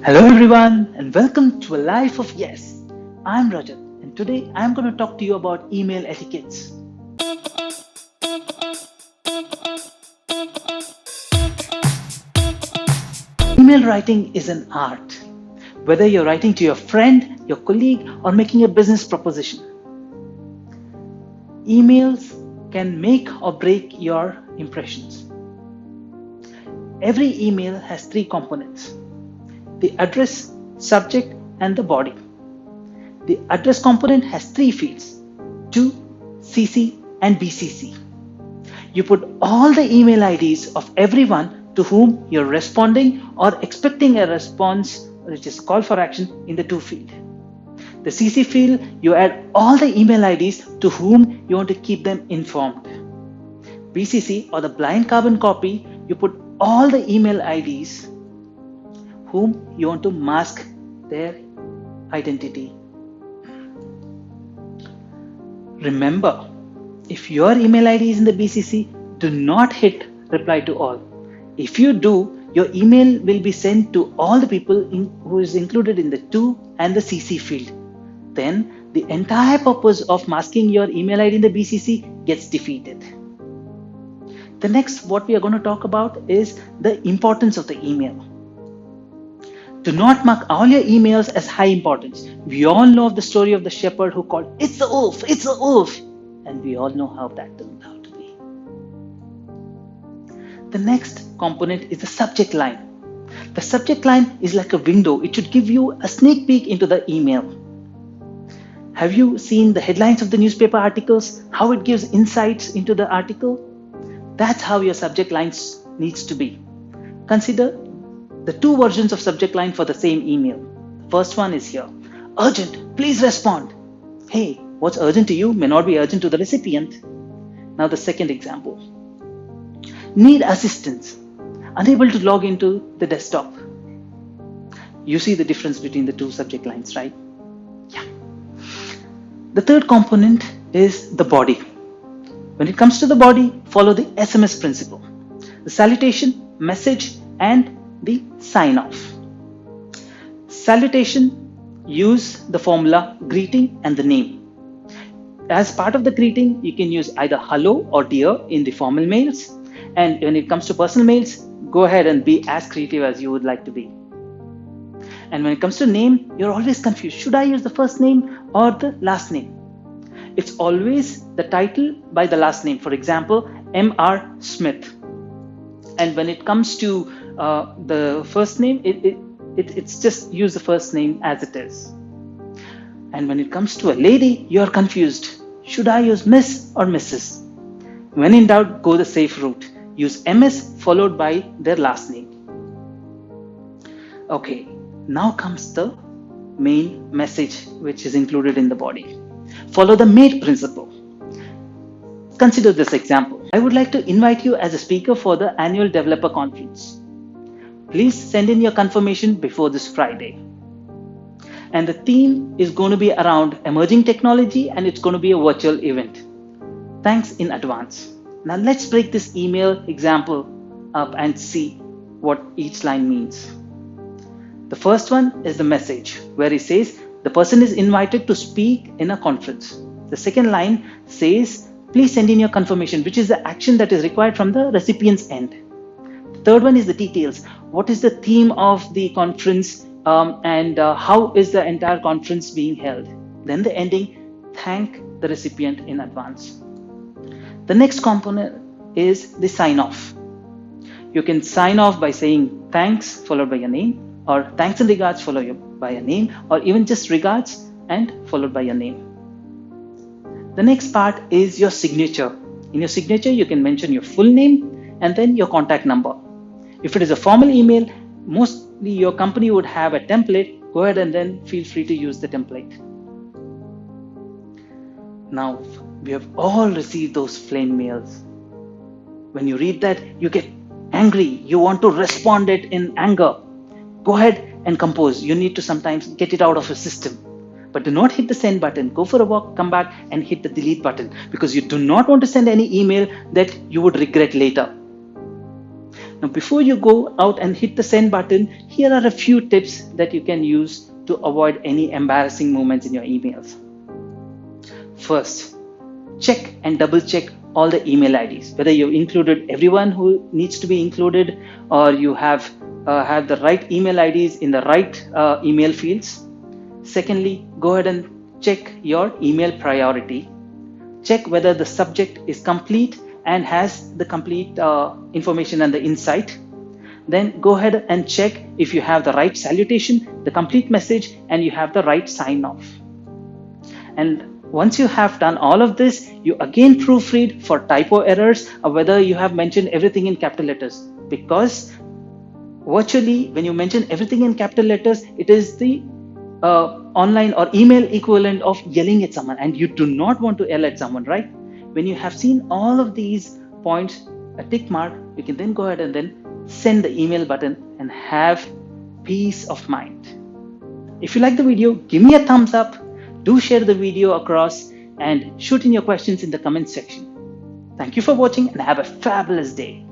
Hello everyone and welcome to a life of yes. I'm Rajath and today I'm going to talk to you about email etiquettes. Email writing is an art. Whether you're writing to your friend, your colleague or making a business proposition, emails can make or break your impressions. Every email has three components: the address, subject and the body. The address component has three fields: to, CC and BCC. You put all the email IDs of everyone to whom you're responding or expecting a response, which is call for action, in the to field. The CC field, you add all the email IDs to whom you want to keep them informed. BCC, or the blind carbon copy, you put all the email IDs whom you want to mask their identity. Remember, if your email ID is in the BCC, do not hit reply to all. If you do, your email will be sent to all the people who is included in the to and the CC field. Then the entire purpose of masking your email ID in the BCC gets defeated. The next, what we are going to talk about is the importance of the email. Do not mark all your emails as high importance. We all know of the story of the shepherd who called, "It's the wolf, it's the wolf." And we all know how that turned out to be. The next component is the subject line. The subject line is like a window. It should give you a sneak peek into the email. Have you seen the headlines of the newspaper articles? How it gives insights into the article? That's how your subject lines needs to be. Consider the two versions of subject line for the same email. The first one is here: urgent, please respond. Hey, what's urgent to you may not be urgent to the recipient. Now the second example: need assistance, unable to log into the desktop. You see the difference between the two subject lines, right? Yeah. The third component is the body. When it comes to the body, follow the SMS principle: the salutation, message and the sign off. Salutation, use the formula greeting and the name. As part of the greeting, you can use either hello or dear in the formal mails. And when it comes to personal mails, go ahead and be as creative as you would like to be. And when it comes to name, you're always confused. Should I use the first name or the last name? It's always the title by the last name. For example, M.R. Smith. And when it comes to the first name, it's just use the first name as it is. And when it comes to a lady, you're confused. Should I use Miss or Mrs.? When in doubt, go the safe route. Use MS followed by their last name. Okay, now comes the main message which is included in the body. Follow the MATE principle. Consider this example. I would like to invite you as a speaker for the annual developer conference. Please send in your confirmation before this Friday. And the theme is going to be around emerging technology and it's going to be a virtual event. Thanks in advance. Now let's break this email example up and see what each line means. The first one is the message where it says the person is invited to speak in a conference. The second line says please send in your confirmation, which is the action that is required from the recipient's end. The third one is the details. What is the theme of the conference and how is the entire conference being held? Then the ending, thank the recipient in advance. The next component is the sign off. You can sign off by saying thanks followed by your name, or thanks and regards followed by your name, or even just regards and followed by your name. The next part is your signature. In your signature, you can mention your full name and then your contact number. If it is a formal email, mostly your company would have a template. Go ahead and then feel free to use the template. Now, we have all received those flame mails. When you read that, you get angry. You want to respond it in anger. Go ahead and compose. You need to sometimes get it out of your system. But do not hit the send button. Go for a walk, come back and hit the delete button because you do not want to send any email that you would regret later. Now, before you go out and hit the send button, here are a few tips that you can use to avoid any embarrassing moments in your emails. First, check and double check all the email IDs, whether you've included everyone who needs to be included or you have the right email IDs in the right email fields. Secondly, go ahead and check your email priority. Check whether the subject is complete and has the complete information and the insight. Then go ahead and check if you have the right salutation, the complete message, and you have the right sign off. And once you have done all of this, you again proofread for typo errors or whether you have mentioned everything in capital letters, because virtually when you mention everything in capital letters, it is the online or email equivalent of yelling at someone, and you do not want to yell at someone, right? When you have seen all of these points, a tick mark, you can then go ahead and then send the email button and have peace of mind. If you like the video, give me a thumbs up, do share the video across, and shoot in your questions in the comment section. Thank you for watching and have a fabulous day.